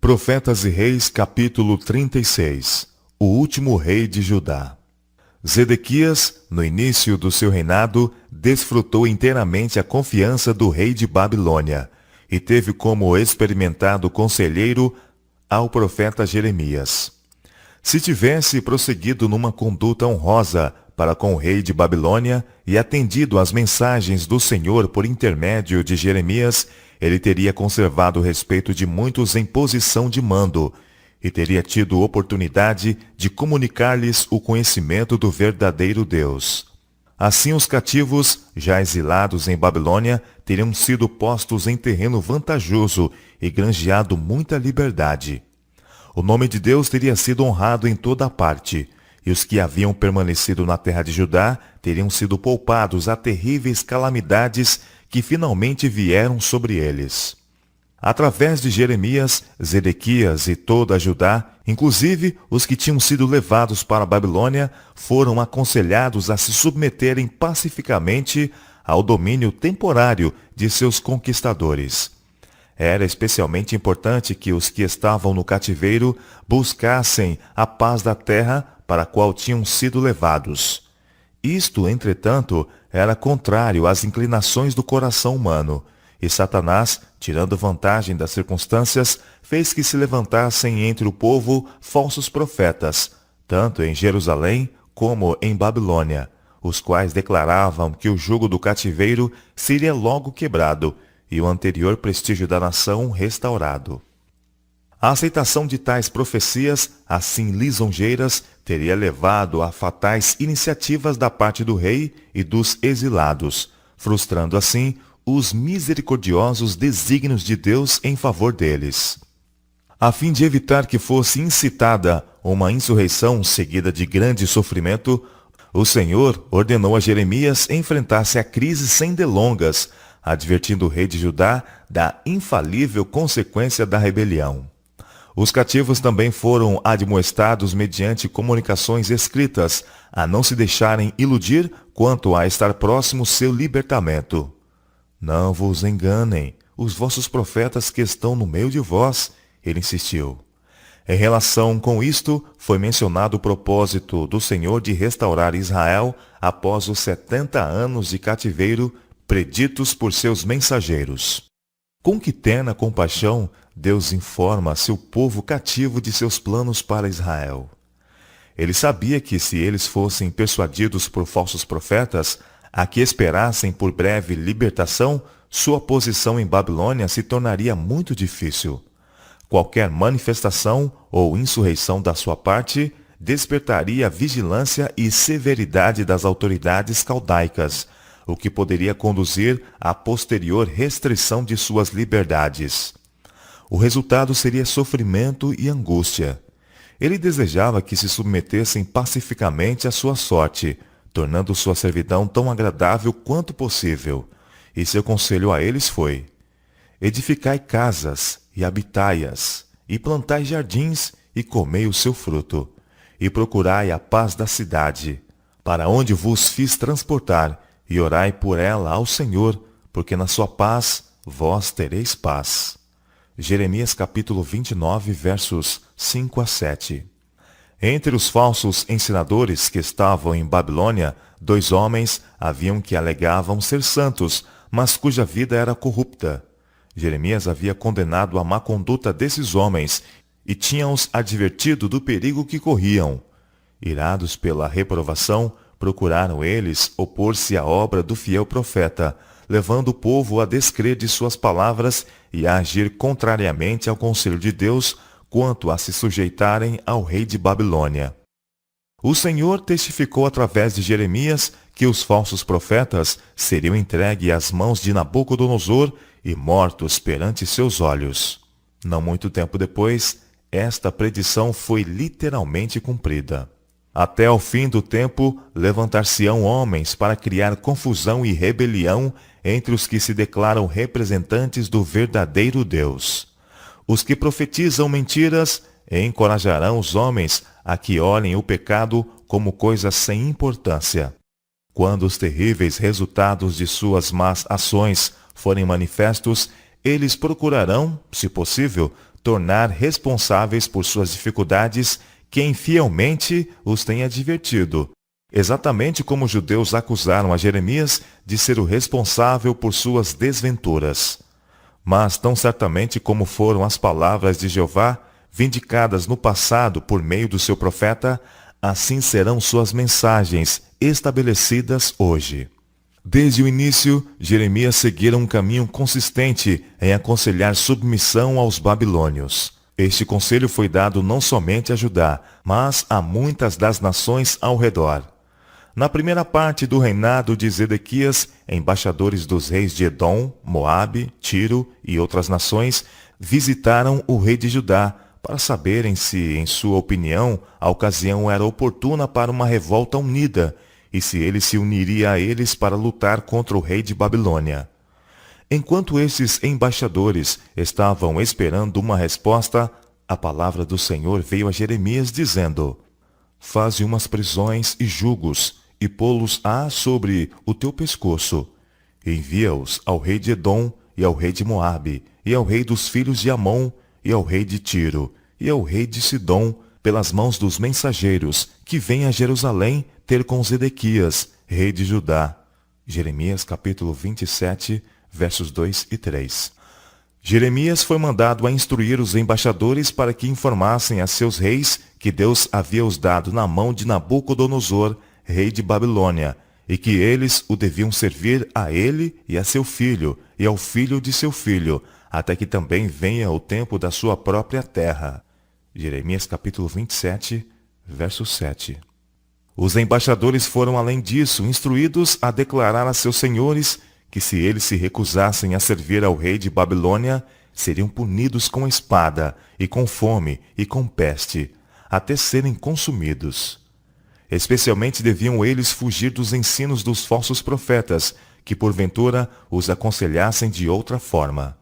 Profetas e Reis, capítulo 36. O último rei de Judá. Zedequias, no início do seu reinado, desfrutou inteiramente a confiança do rei de Babilônia e teve como experimentado conselheiro ao profeta Jeremias. Se tivesse prosseguido numa conduta honrosa para com o rei de Babilônia e atendido às mensagens do Senhor por intermédio de Jeremias, ele teria conservado o respeito de muitos em posição de mando e teria tido oportunidade de comunicar-lhes o conhecimento do verdadeiro Deus. Assim, os cativos, já exilados em Babilônia, teriam sido postos em terreno vantajoso e granjeado muita liberdade. O nome de Deus teria sido honrado em toda a parte, e os que haviam permanecido na terra de Judá teriam sido poupados a terríveis calamidades que finalmente vieram sobre eles. Através de Jeremias, Zedequias e toda a Judá, inclusive os que tinham sido levados para a Babilônia, foram aconselhados a se submeterem pacificamente ao domínio temporário de seus conquistadores. Era especialmente importante que os que estavam no cativeiro buscassem a paz da terra para a qual tinham sido levados. Isto, entretanto, era contrário às inclinações do coração humano, e Satanás, tirando vantagem das circunstâncias, fez que se levantassem entre o povo falsos profetas, tanto em Jerusalém como em Babilônia, os quais declaravam que o jugo do cativeiro seria logo quebrado e o anterior prestígio da nação restaurado. A aceitação de tais profecias, assim lisonjeiras, teria levado a fatais iniciativas da parte do rei e dos exilados, frustrando assim os misericordiosos desígnios de Deus em favor deles. A fim de evitar que fosse incitada uma insurreição seguida de grande sofrimento, o Senhor ordenou a Jeremias enfrentasse a crise sem delongas, advertindo o rei de Judá da infalível consequência da rebelião. Os cativos também foram admoestados mediante comunicações escritas a não se deixarem iludir quanto a estar próximo seu libertamento. Não vos enganem, os vossos profetas que estão no meio de vós, ele insistiu. Em relação com isto, foi mencionado o propósito do Senhor de restaurar Israel após os 70 anos de cativeiro preditos por seus mensageiros. Com que terna compaixão, Deus informa seu povo cativo de seus planos para Israel. Ele sabia que se eles fossem persuadidos por falsos profetas a que esperassem por breve libertação, sua posição em Babilônia se tornaria muito difícil. Qualquer manifestação ou insurreição da sua parte despertaria a vigilância e severidade das autoridades caldaicas, o que poderia conduzir à posterior restrição de suas liberdades. O resultado seria sofrimento e angústia. Ele desejava que se submetessem pacificamente à sua sorte, tornando sua servidão tão agradável quanto possível. E seu conselho a eles foi: edificai casas e habitai-as, e plantai jardins e comei o seu fruto, e procurai a paz da cidade, para onde vos fiz transportar, e orai por ela ao Senhor, porque na sua paz vós tereis paz. Jeremias capítulo 29, versos 5 a 7. Entre os falsos ensinadores que estavam em Babilônia, 2 homens haviam que alegavam ser santos, mas cuja vida era corrupta. Jeremias havia condenado a má conduta desses homens e tinha-os advertido do perigo que corriam. Irados pela reprovação, procuraram eles opor-se à obra do fiel profeta, levando o povo a descrer de suas palavras e a agir contrariamente ao conselho de Deus quanto a se sujeitarem ao rei de Babilônia. O Senhor testificou através de Jeremias que os falsos profetas seriam entregues às mãos de Nabucodonosor e mortos perante seus olhos. Não muito tempo depois, esta predição foi literalmente cumprida. Até ao fim do tempo, levantar-se-ão homens para criar confusão e rebelião entre os que se declaram representantes do verdadeiro Deus. Os que profetizam mentiras encorajarão os homens a que olhem o pecado como coisa sem importância. Quando os terríveis resultados de suas más ações forem manifestos, eles procurarão, se possível, tornar responsáveis por suas dificuldades quem fielmente os tem advertido, exatamente como os judeus acusaram a Jeremias de ser o responsável por suas desventuras. Mas tão certamente como foram as palavras de Jeová, vindicadas no passado por meio do seu profeta, assim serão suas mensagens estabelecidas hoje. Desde o início, Jeremias seguira um caminho consistente em aconselhar submissão aos babilônios. Este conselho foi dado não somente a Judá, mas a muitas das nações ao redor. Na primeira parte do reinado de Zedequias, embaixadores dos reis de Edom, Moabe, Tiro e outras nações visitaram o rei de Judá para saberem se, em sua opinião, a ocasião era oportuna para uma revolta unida e se ele se uniria a eles para lutar contra o rei de Babilônia. Enquanto esses embaixadores estavam esperando uma resposta, a palavra do Senhor veio a Jeremias dizendo: Faze umas prisões e jugos, e pô-los-á sobre o teu pescoço. Envia-os ao rei de Edom, e ao rei de Moabe, e ao rei dos filhos de Amon, e ao rei de Tiro, e ao rei de Sidom, pelas mãos dos mensageiros, que vêm a Jerusalém ter com Zedequias, rei de Judá. Jeremias capítulo 27, versos 2 e 3. Jeremias foi mandado a instruir os embaixadores para que informassem a seus reis que Deus havia os dado na mão de Nabucodonosor, rei de Babilônia, e que eles o deviam servir a ele e a seu filho, e ao filho de seu filho, até que também venha o tempo da sua própria terra. Jeremias capítulo 27, verso 7. Os embaixadores foram, além disso, instruídos a declarar a seus senhores que se eles se recusassem a servir ao rei de Babilônia, seriam punidos com espada, e com fome, e com peste, até serem consumidos. Especialmente deviam eles fugir dos ensinos dos falsos profetas, que porventura os aconselhassem de outra forma.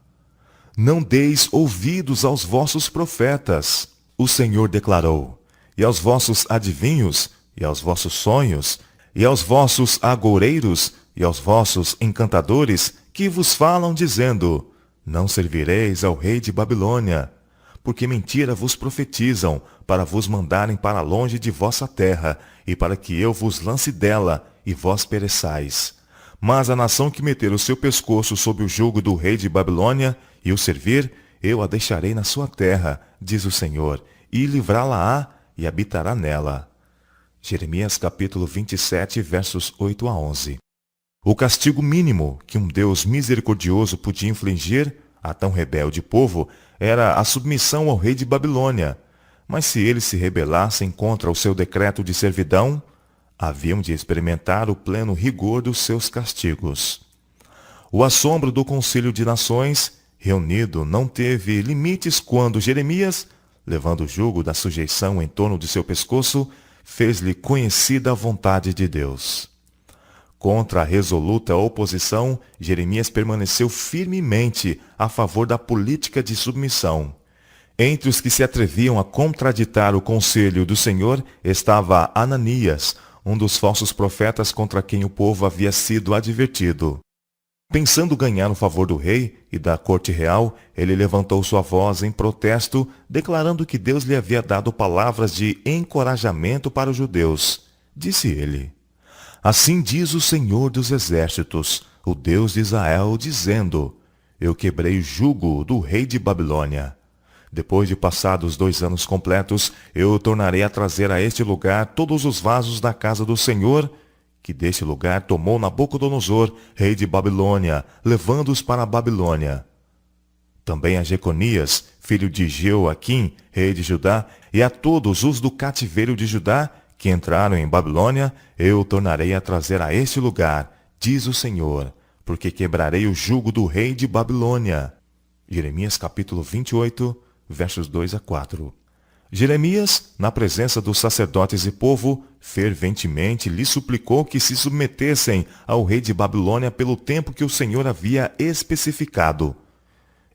Não deis ouvidos aos vossos profetas, o Senhor declarou, e aos vossos adivinhos, e aos vossos sonhos, e aos vossos agoureiros, e aos vossos encantadores, que vos falam dizendo: Não servireis ao rei de Babilônia, porque mentira vos profetizam, para vos mandarem para longe de vossa terra, e para que eu vos lance dela, e vós pereçais. Mas a nação que meter o seu pescoço sob o jugo do rei de Babilônia, e o servir, eu a deixarei na sua terra, diz o Senhor, e livrá-la-á, e habitará nela. Jeremias capítulo 27, versos 8 a 11. O castigo mínimo que um Deus misericordioso podia infligir a tão rebelde povo era a submissão ao rei de Babilônia. Mas se eles se rebelassem contra o seu decreto de servidão, haviam de experimentar o pleno rigor dos seus castigos. O assombro do Conselho de Nações, reunido, não teve limites quando Jeremias, levando o jugo da sujeição em torno de seu pescoço, fez-lhe conhecida a vontade de Deus. Contra a resoluta oposição, Jeremias permaneceu firmemente a favor da política de submissão. Entre os que se atreviam a contraditar o conselho do Senhor estava Ananias, um dos falsos profetas contra quem o povo havia sido advertido. Pensando ganhar o favor do rei e da corte real, ele levantou sua voz em protesto, declarando que Deus lhe havia dado palavras de encorajamento para os judeus. Disse ele: Assim diz o Senhor dos Exércitos, o Deus de Israel, dizendo: Eu quebrei o jugo do rei de Babilônia. Depois de passados 2 anos completos, eu tornarei a trazer a este lugar todos os vasos da casa do Senhor, que deste lugar tomou Nabucodonosor, rei de Babilônia, levando-os para a Babilônia. Também a Jeconias, filho de Jeoaquim, rei de Judá, e a todos os do cativeiro de Judá, que entraram em Babilônia, eu tornarei a trazer a este lugar, diz o Senhor, porque quebrarei o jugo do rei de Babilônia. Jeremias capítulo 28, versos 2 a 4. Jeremias, na presença dos sacerdotes e povo, ferventemente lhe suplicou que se submetessem ao rei de Babilônia pelo tempo que o Senhor havia especificado.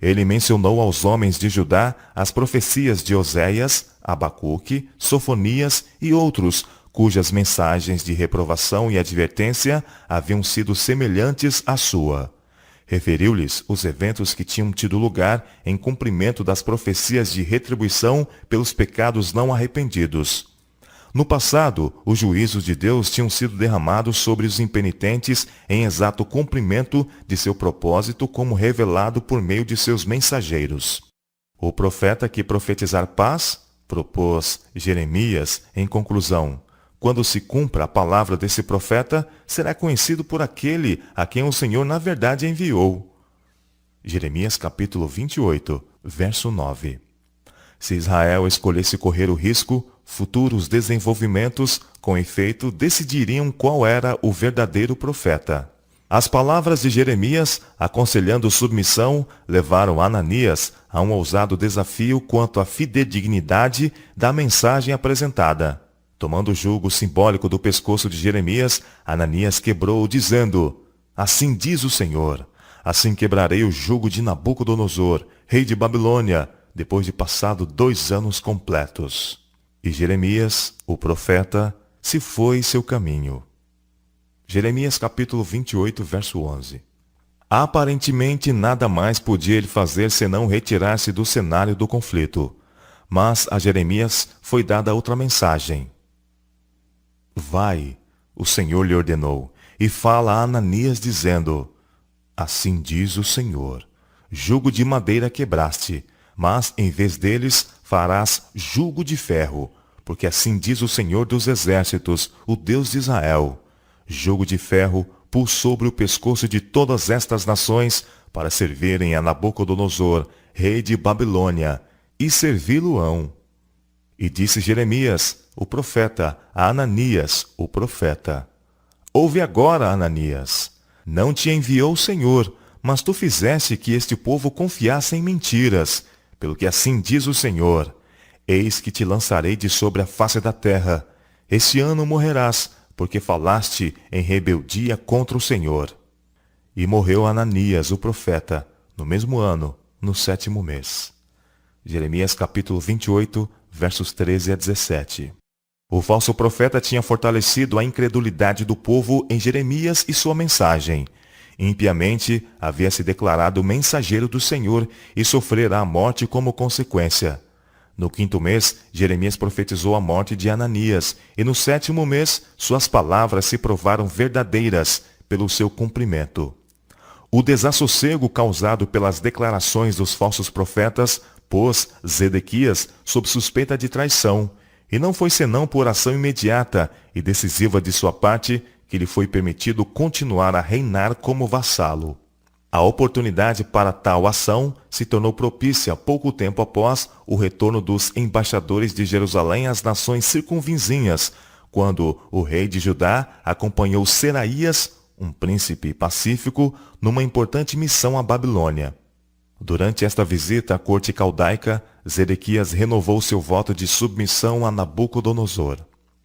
Ele mencionou aos homens de Judá as profecias de Oséias, Abacuque, Sofonias e outros, cujas mensagens de reprovação e advertência haviam sido semelhantes à sua. Referiu-lhes os eventos que tinham tido lugar em cumprimento das profecias de retribuição pelos pecados não arrependidos. No passado, os juízos de Deus tinham sido derramados sobre os impenitentes em exato cumprimento de seu propósito, como revelado por meio de seus mensageiros. O profeta que profetizar paz, propôs Jeremias em conclusão. Quando se cumpra a palavra desse profeta, será conhecido por aquele a quem o Senhor na verdade enviou. Jeremias capítulo 28, verso 9. Se Israel escolhesse correr o risco, futuros desenvolvimentos, com efeito, decidiriam qual era o verdadeiro profeta. As palavras de Jeremias, aconselhando submissão, levaram Ananias a um ousado desafio quanto à fidedignidade da mensagem apresentada. Tomando o jugo simbólico do pescoço de Jeremias, Ananias quebrou, dizendo: Assim diz o Senhor, assim quebrarei o jugo de Nabucodonosor, rei de Babilônia, depois de passado 2 anos completos. E Jeremias, o profeta, se foi seu caminho. Jeremias capítulo 28, verso 11. Aparentemente nada mais podia ele fazer senão retirar-se do cenário do conflito. Mas a Jeremias foi dada outra mensagem. Vai, o Senhor lhe ordenou, e fala a Ananias dizendo: Assim diz o Senhor, jugo de madeira quebraste, mas em vez deles farás jugo de ferro, porque assim diz o Senhor dos exércitos, o Deus de Israel. Jugo de ferro pus sobre o pescoço de todas estas nações, para servirem a Nabucodonosor, rei de Babilônia, e servi-lo-ão. E disse Jeremias, o profeta, a Ananias, o profeta: Ouve agora, Ananias. Não te enviou o Senhor, mas tu fizeste que este povo confiasse em mentiras. Pelo que assim diz o Senhor: Eis que te lançarei de sobre a face da terra. Este ano morrerás, porque falaste em rebeldia contra o Senhor. E morreu Ananias, o profeta, no mesmo ano, no 7º mês. Jeremias capítulo 28, versos 13 a 17. O falso profeta tinha fortalecido a incredulidade do povo em Jeremias e sua mensagem. Impiamente havia se declarado mensageiro do Senhor e sofrera a morte como consequência. No 5º mês, Jeremias profetizou a morte de Ananias, e no 7º mês, suas palavras se provaram verdadeiras pelo seu cumprimento. O desassossego causado pelas declarações dos falsos profetas pôs Zedequias sob suspeita de traição, e não foi senão por ação imediata e decisiva de sua parte que lhe foi permitido continuar a reinar como vassalo. A oportunidade para tal ação se tornou propícia pouco tempo após o retorno dos embaixadores de Jerusalém às nações circunvizinhas, quando o rei de Judá acompanhou Seraías, um príncipe pacífico, numa importante missão à Babilônia. Durante esta visita à corte caldaica, Zedequias renovou seu voto de submissão a Nabucodonosor.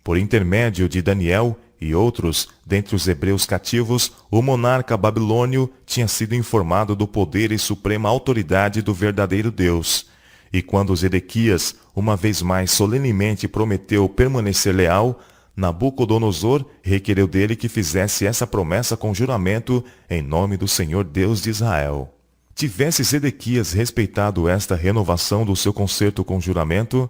Por intermédio de Daniel e outros dentre os hebreus cativos, o monarca babilônio tinha sido informado do poder e suprema autoridade do verdadeiro Deus. E quando Zedequias, uma vez mais solenemente prometeu permanecer leal, Nabucodonosor requereu dele que fizesse essa promessa com juramento em nome do Senhor Deus de Israel. Tivesse Zedequias respeitado esta renovação do seu concerto com juramento,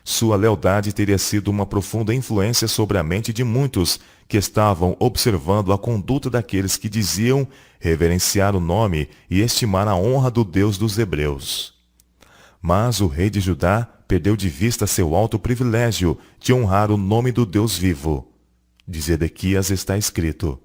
sua lealdade teria sido uma profunda influência sobre a mente de muitos que estavam observando a conduta daqueles que diziam reverenciar o nome e estimar a honra do Deus dos hebreus. Mas o rei de Judá perdeu de vista seu alto privilégio de honrar o nome do Deus vivo. De Zedequias está escrito: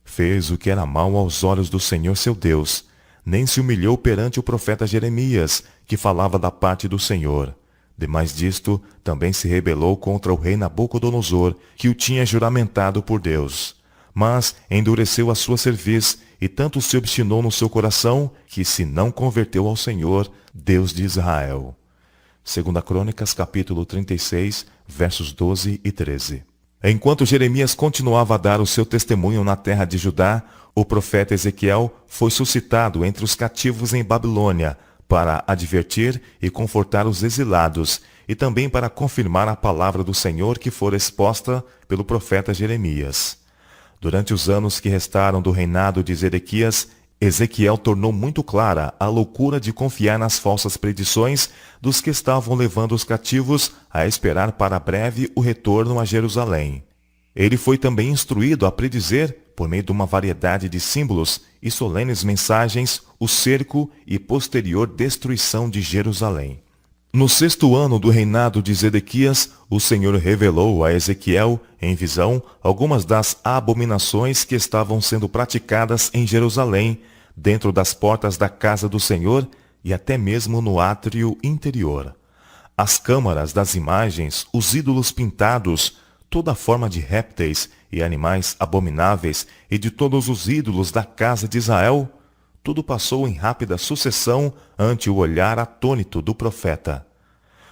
fez o que era mal aos olhos do Senhor seu Deus, nem se humilhou perante o profeta Jeremias, que falava da parte do Senhor. Demais disto, também se rebelou contra o rei Nabucodonosor, que o tinha juramentado por Deus. Mas endureceu a sua cerviz, e tanto se obstinou no seu coração, que se não converteu ao Senhor, Deus de Israel. 2 Crônicas, capítulo 36, versos 12 e 13. Enquanto Jeremias continuava a dar o seu testemunho na terra de Judá, o profeta Ezequiel foi suscitado entre os cativos em Babilônia, para advertir e confortar os exilados, e também para confirmar a palavra do Senhor que fora exposta pelo profeta Jeremias. Durante os anos que restaram do reinado de Zedequias, Ezequiel tornou muito clara a loucura de confiar nas falsas predições dos que estavam levando os cativos a esperar para breve o retorno a Jerusalém. Ele foi também instruído a predizer, por meio de uma variedade de símbolos e solenes mensagens, o cerco e posterior destruição de Jerusalém. No 6º ano do reinado de Zedequias, o Senhor revelou a Ezequiel, em visão, algumas das abominações que estavam sendo praticadas em Jerusalém, dentro das portas da casa do Senhor e até mesmo no átrio interior. As câmaras das imagens, os ídolos pintados, toda forma de répteis e animais abomináveis e de todos os ídolos da casa de Israel, tudo passou em rápida sucessão ante o olhar atônito do profeta.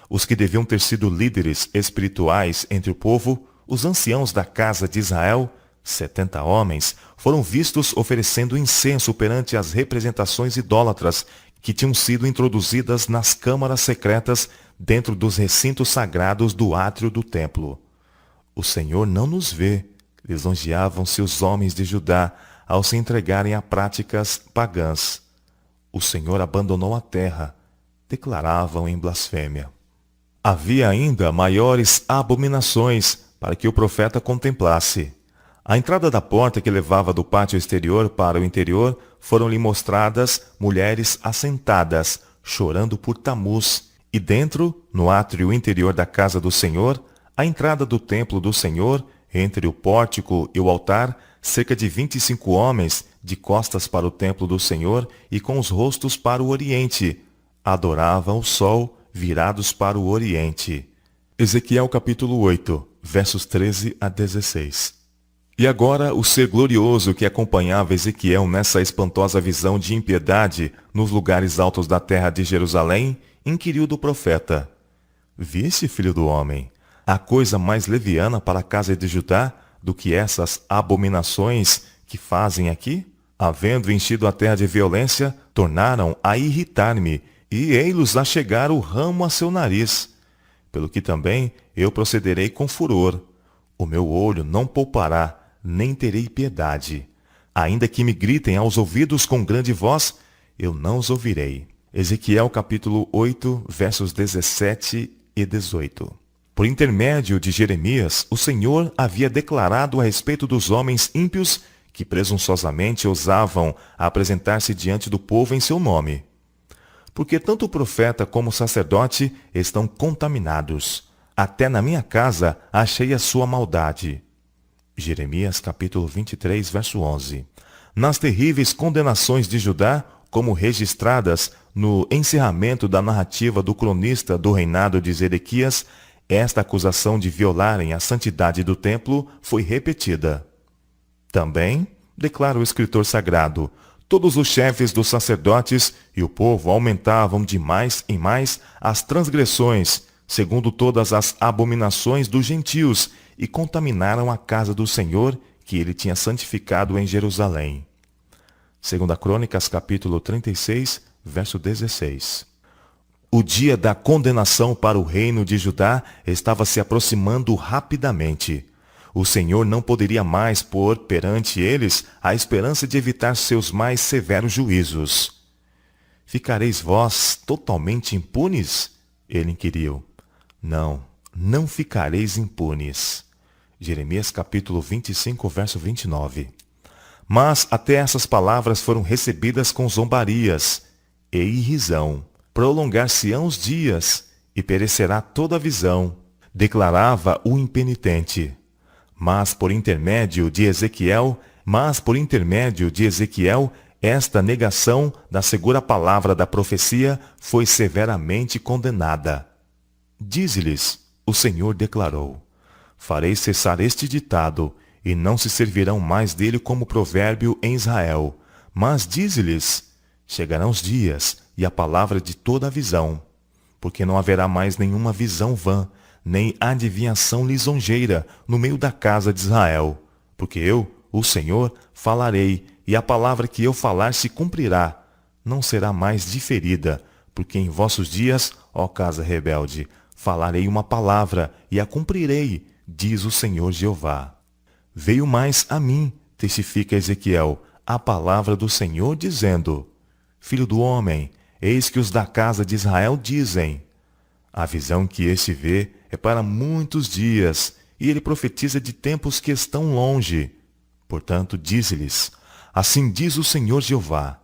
Os que deviam ter sido líderes espirituais entre o povo, os anciãos da casa de Israel, 70 homens, foram vistos oferecendo incenso perante as representações idólatras que tinham sido introduzidas nas câmaras secretas dentro dos recintos sagrados do átrio do templo. O Senhor não nos vê, lisonjeavam-se os homens de Judá ao se entregarem a práticas pagãs. O Senhor abandonou a terra, declaravam em blasfêmia. Havia ainda maiores abominações para que o profeta contemplasse. À entrada da porta que levava do pátio exterior para o interior, foram-lhe mostradas mulheres assentadas, chorando por Tamuz, e dentro, no átrio interior da casa do Senhor, à entrada do templo do Senhor, entre o pórtico e o altar, cerca de 25 homens, de costas para o templo do Senhor e com os rostos para o oriente, adoravam o sol, virados para o oriente. Ezequiel capítulo 8, versos 13 a 16. E agora o ser glorioso que acompanhava Ezequiel nessa espantosa visão de impiedade nos lugares altos da terra de Jerusalém, inquiriu do profeta: Viste, filho do homem, há coisa mais leviana para a casa de Judá do que essas abominações que fazem aqui? Havendo enchido a terra de violência, tornaram a irritar-me, e ei-los a chegar o ramo a seu nariz. Pelo que também eu procederei com furor. O meu olho não poupará, nem terei piedade. Ainda que me gritem aos ouvidos com grande voz, eu não os ouvirei. Ezequiel capítulo 8, versos 17 e 18. Por intermédio de Jeremias, o Senhor havia declarado a respeito dos homens ímpios que presunçosamente ousavam apresentar-se diante do povo em seu nome. Porque tanto o profeta como o sacerdote estão contaminados. Até na minha casa achei a sua maldade. Jeremias capítulo 23, verso 11. Nas terríveis condenações de Judá, como registradas no encerramento da narrativa do cronista do reinado de Zedequias, esta acusação de violarem a santidade do templo foi repetida. Também, declara o escritor sagrado, todos os chefes dos sacerdotes e o povo aumentavam de mais em mais as transgressões, segundo todas as abominações dos gentios, e contaminaram a casa do Senhor, que ele tinha santificado em Jerusalém. 2 Crônicas, capítulo 36, verso 16. O dia da condenação para o reino de Judá estava se aproximando rapidamente. O Senhor não poderia mais pôr perante eles a esperança de evitar seus mais severos juízos. Ficareis vós totalmente impunes? Ele inquiriu. Não, não ficareis impunes. Jeremias capítulo 25, verso 29. Mas até essas palavras foram recebidas com zombarias e irrisão. Prolongar-se-ão os dias, e perecerá toda a visão, declarava o impenitente. Mas por intermédio de Ezequiel, esta negação da segura palavra da profecia foi severamente condenada. Dize-lhes, o Senhor declarou: farei cessar este ditado, e não se servirão mais dele como provérbio em Israel. Mas dize-lhes, chegarão os dias, e a palavra de toda a visão, porque não haverá mais nenhuma visão vã, nem adivinhação lisonjeira no meio da casa de Israel. Porque eu, o Senhor, falarei, e a palavra que eu falar se cumprirá. Não será mais diferida, porque em vossos dias, ó casa rebelde, falarei uma palavra, e a cumprirei, diz o Senhor Jeová. Veio mais a mim, testifica Ezequiel, a palavra do Senhor, dizendo: Filho do homem, eis que os da casa de Israel dizem: a visão que este vê é para muitos dias, e ele profetiza de tempos que estão longe. Portanto, dize-lhes: assim diz o Senhor Jeová: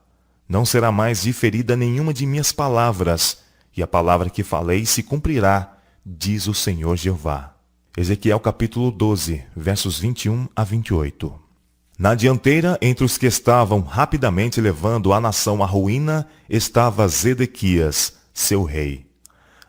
não será mais diferida nenhuma de minhas palavras, e a palavra que falei se cumprirá, diz o Senhor Jeová. Ezequiel capítulo 12, versos 21 a 28. Na dianteira, entre os que estavam rapidamente levando a nação à ruína, estava Zedequias, seu rei.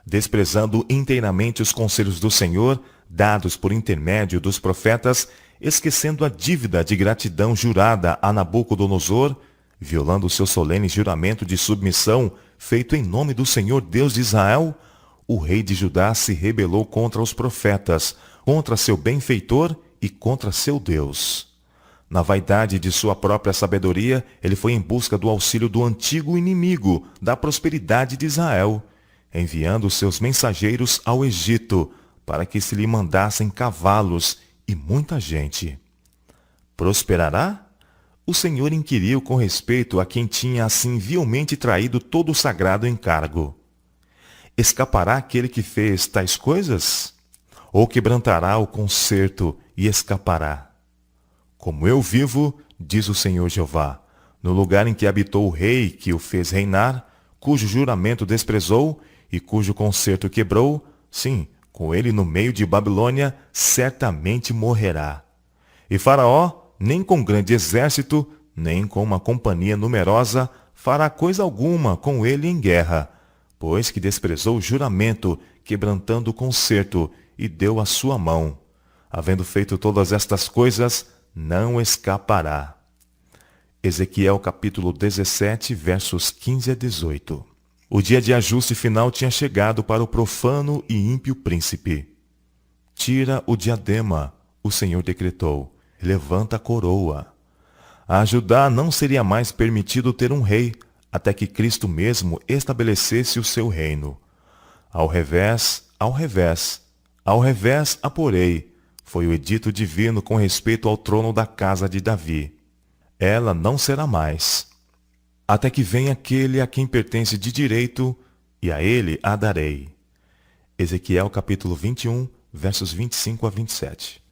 Desprezando inteiramente os conselhos do Senhor, dados por intermédio dos profetas, esquecendo a dívida de gratidão jurada a Nabucodonosor, violando o seu solene juramento de submissão feito em nome do Senhor Deus de Israel, o rei de Judá se rebelou contra os profetas, contra seu benfeitor e contra seu Deus. Na vaidade de sua própria sabedoria, ele foi em busca do auxílio do antigo inimigo da prosperidade de Israel, enviando seus mensageiros ao Egito, para que se lhe mandassem cavalos e muita gente. Prosperará? O Senhor inquiriu com respeito a quem tinha assim vilmente traído todo o sagrado encargo. Escapará aquele que fez tais coisas? Ou quebrantará o concerto e escapará? Como eu vivo, diz o Senhor Jeová, no lugar em que habitou o rei que o fez reinar, cujo juramento desprezou e cujo concerto quebrou, sim, com ele no meio de Babilônia, certamente morrerá. E Faraó, nem com grande exército, nem com uma companhia numerosa, fará coisa alguma com ele em guerra, pois que desprezou o juramento, quebrantando o concerto, e deu a sua mão. Havendo feito todas estas coisas, não escapará. Ezequiel capítulo 17, versos 15 a 18. O dia de ajuste final tinha chegado para o profano e ímpio príncipe. Tira o diadema, o Senhor decretou, levanta a coroa. A Judá não seria mais permitido ter um rei, até que Cristo mesmo estabelecesse o seu reino. Ao revés, ao revés, ao revés a porei, foi o edito divino com respeito ao trono da casa de Davi. Ela não será mais, até que venha aquele a quem pertence de direito, e a ele a darei. Ezequiel capítulo 21, versos 25 a 27.